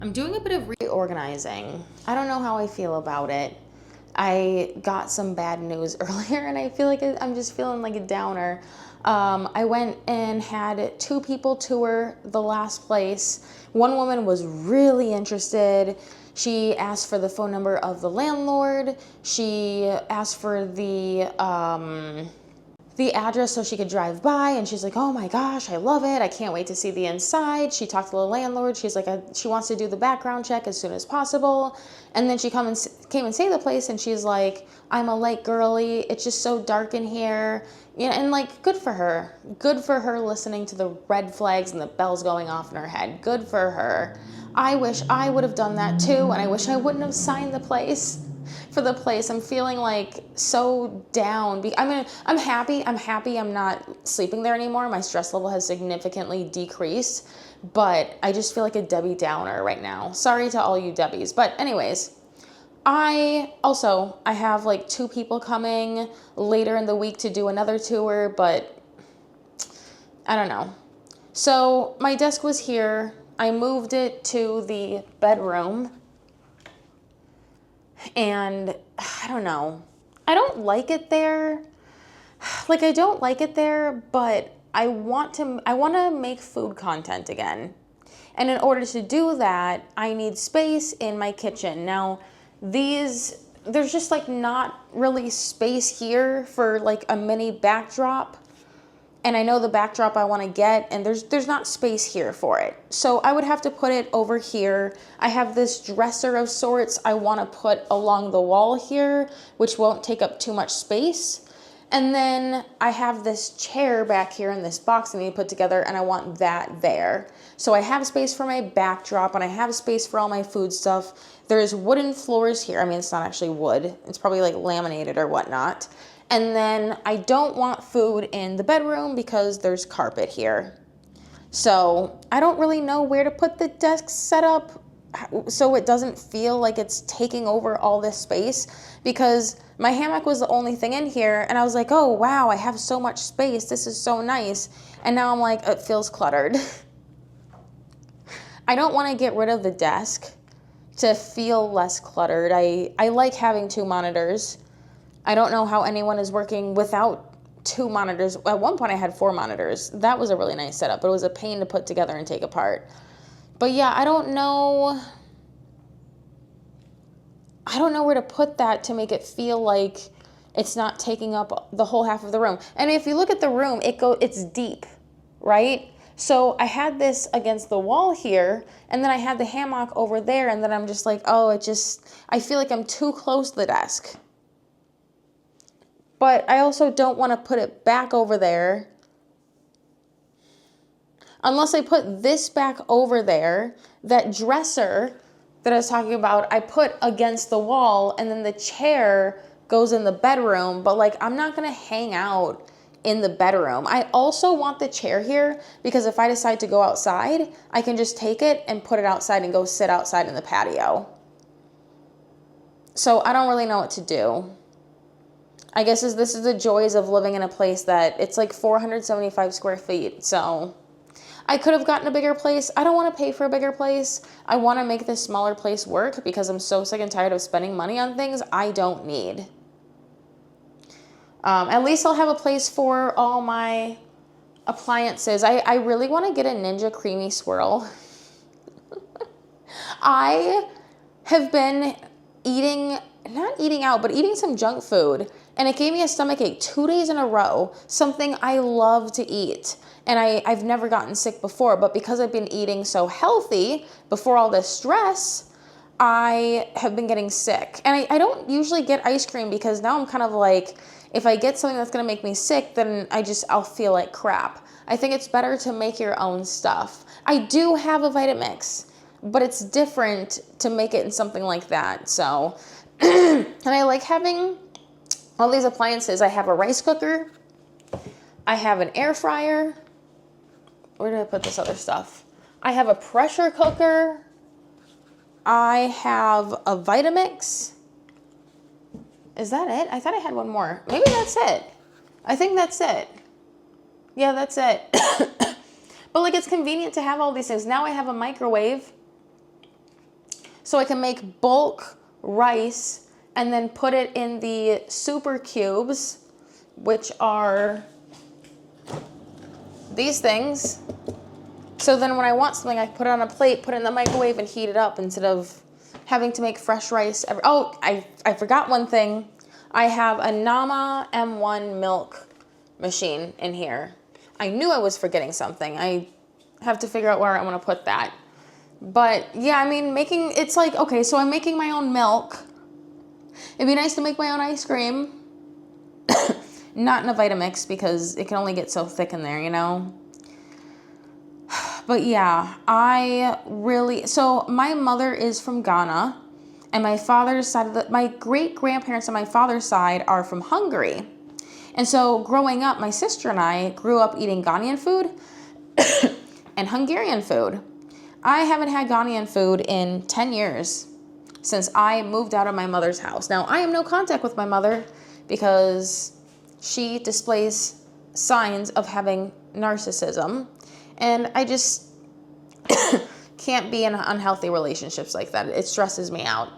I'm doing a bit of reorganizing. I don't know how I feel about it. I got some bad news earlier and I feel like I'm just feeling like a downer. I went and had two people tour the last place. One woman was really interested. She asked for the phone number of the landlord. She asked for the address so she could drive by, and she's like, oh my gosh, I love it, I can't wait to see the inside. She talked to the landlord. She's like, she wants to do the background check as soon as possible. And then she came and stayed the place, and she's like, I'm a light girly, it's just so dark in here. Yeah, and like, good for her listening to the red flags and the bells going off in her head. Good for her. I wish I would have done that too, and I wish I wouldn't have signed the place for the place. I'm feeling like so down. I'm happy I'm not sleeping there anymore. My stress level has significantly decreased, but I just feel like a Debbie Downer right now. Sorry to all you Debbies. But anyways, I have like two people coming later in the week to do another tour, but I don't know. So my desk was here. I moved it to the bedroom. And I don't know. I don't like it there. Like, I don't like it there, but I want to make food content again. And in order to do that, I need space in my kitchen. Now, there's just like not really space here for like a mini backdrop. And I know the backdrop I want to get, and there's not space here for it. So I would have to put it over here. I have this dresser of sorts I want to put along the wall here, which won't take up too much space. And then I have this chair back here in this box I need to put together, and I want that there. So I have space for my backdrop, and I have space for all my food stuff. There's wooden floors here. I mean, it's not actually wood. It's probably like laminated or whatnot. And then I don't want food in the bedroom because there's carpet here. So I don't really know where to put the desk set up so it doesn't feel like it's taking over all this space, because my hammock was the only thing in here, and I was like, oh wow, I have so much space, this is so nice. And now I'm like, it feels cluttered. I don't want to get rid of the desk to feel less cluttered. I like having two monitors. I don't know how anyone is working without two monitors. At one point I had 4 monitors. That was a really nice setup, but it was a pain to put together and take apart. But yeah, I don't know where to put that to make it feel like it's not taking up the whole half of the room. And if you look at the room, it's deep, right? So I had this against the wall here, and then I had the hammock over there, and then I'm just like, oh, I feel like I'm too close to the desk. But I also don't want to put it back over there. Unless I put this back over there, that dresser that I was talking about, I put against the wall, and then the chair goes in the bedroom. But like, I'm not going to hang out in the bedroom. I also want the chair here because if I decide to go outside, I can just take it and put it outside and go sit outside in the patio. So I don't really know what to do. I guess this is the joys of living in a place that it's like 475 square feet. So I could have gotten a bigger place. I don't want to pay for a bigger place. I want to make this smaller place work because I'm so sick and tired of spending money on things I don't need. At least I'll have a place for all my appliances. I really want to get a Ninja Creamy Swirl. I have been not eating out, but eating some junk food. And it gave me a stomachache 2 days in a row, something I love to eat. And I've never gotten sick before, but because I've been eating so healthy before all this stress, I have been getting sick. And I don't usually get ice cream because now I'm kind of like, if I get something that's going to make me sick, then I'll feel like crap. I think it's better to make your own stuff. I do have a Vitamix, but it's different to make it in something like that. So, and I like having all these appliances. I have a rice cooker. I have an air fryer. Where did I put this other stuff? I have a pressure cooker. I have a Vitamix. Is that it? I thought I had one more. Maybe that's it. I think that's it. Yeah, that's it. But like, it's convenient to have all these things. Now I have a microwave. so I can make bulk rice and then put it in the super cubes, which are these things. So then when I want something, I put it on a plate, put it in the microwave, and heat it up instead of having to make fresh rice. Oh, I forgot one thing. I have a Nama M1 milk machine in here. I knew I was forgetting something. I have to figure out where I want to put that. But yeah, I mean, it's like, okay, so I'm making my own milk. It'd be nice to make my own ice cream. Not in a Vitamix because it can only get so thick in there, you know? But yeah, so my mother is from Ghana, and my great-grandparents on my father's side are from Hungary. And so growing up, my sister and I grew up eating Ghanaian food and Hungarian food. I haven't had Ghanaian food in 10 years since I moved out of my mother's house. Now, I have no contact with my mother because she displays signs of having narcissism, and I just can't be in unhealthy relationships like that. It stresses me out.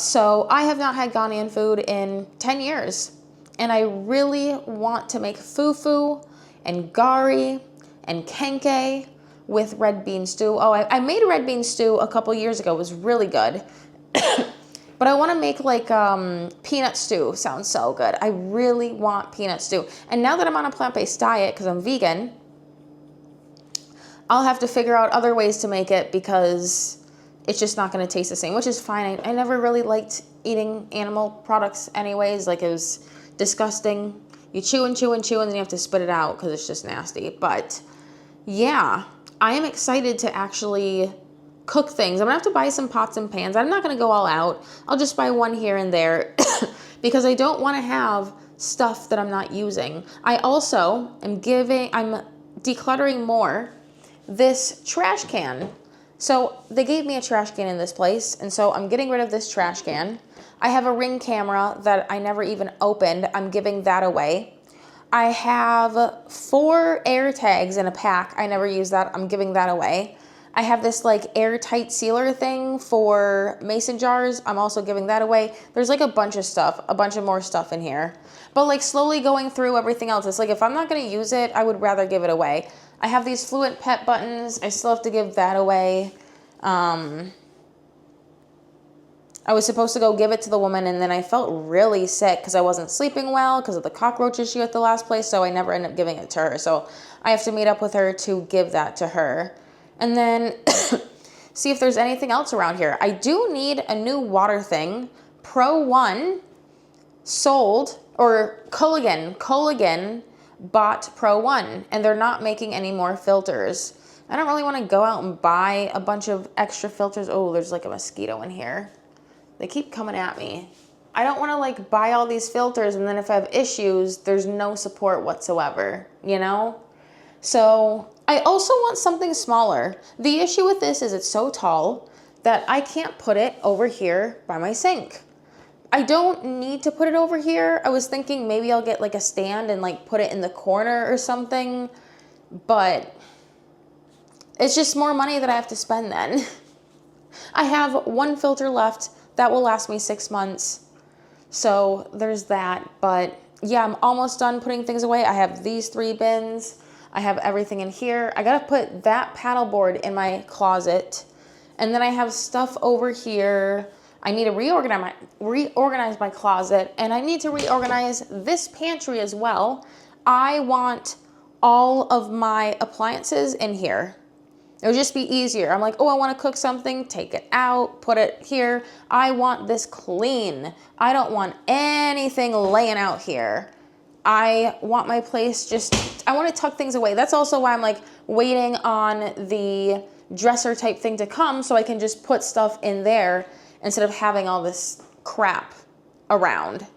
So I have not had Ghanaian food in 10 years, and I really want to make fufu and gari and kenke with red bean stew. Oh, I made a red bean stew a couple years ago. It was really good. But I want to make like peanut stew. Sounds so good. I really want peanut stew. And now that I'm on a plant-based diet because I'm vegan, I'll have to figure out other ways to make it because it's just not going to taste the same, which is fine. I never really liked eating animal products anyways. Like, it was disgusting. You chew and chew and chew, and then you have to spit it out because it's just nasty. But yeah, I am excited to actually cook things. I'm going to have to buy some pots and pans. I'm not going to go all out. I'll just buy one here and there because I don't want to have stuff that I'm not using. I also I'm decluttering more this trash can. So they gave me a trash can in this place, and so I'm getting rid of this trash can. I have a Ring camera that I never even opened. I'm giving that away. I have 4 air tags in a pack. I never use that. I'm giving that away. I have this like airtight sealer thing for mason jars. I'm also giving that away. There's like a bunch of more stuff in here. But like slowly going through everything else. It's like if I'm not going to use it, I would rather give it away. I have these Fluent Pet buttons. I still have to give that away. I was supposed to go give it to the woman, and then I felt really sick because I wasn't sleeping well because of the cockroach issue at the last place, so I never ended up giving it to her. So I have to meet up with her to give that to her. And then see if there's anything else around here. I do need a new water thing. Pro One sold, or Culligan bought Pro One, and they're not making any more filters. I don't really want to go out and buy a bunch of extra filters. Oh, there's like a mosquito in here. They keep coming at me. I don't want to like buy all these filters, and then if I have issues, there's no support whatsoever, you know? So I also want something smaller. The issue with this is it's so tall that I can't put it over here by my sink. I don't need to put it over here. I was thinking maybe I'll get like a stand and like put it in the corner or something, but it's just more money that I have to spend then. I have 1 filter left that will last me 6 months. So there's that. But yeah, I'm almost done putting things away. I have these 3 bins. I have everything in here. I gotta put that paddleboard in my closet. And then I have stuff over here. I need to reorganize my closet, and I need to reorganize this pantry as well. I want all of my appliances in here. It would just be easier. I'm like, oh, I want to cook something, take it out, put it here. I want this clean. I don't want anything laying out here. I want my place I want to tuck things away. That's also why I'm like waiting on the dresser type thing to come so I can just put stuff in there instead of having all this crap around.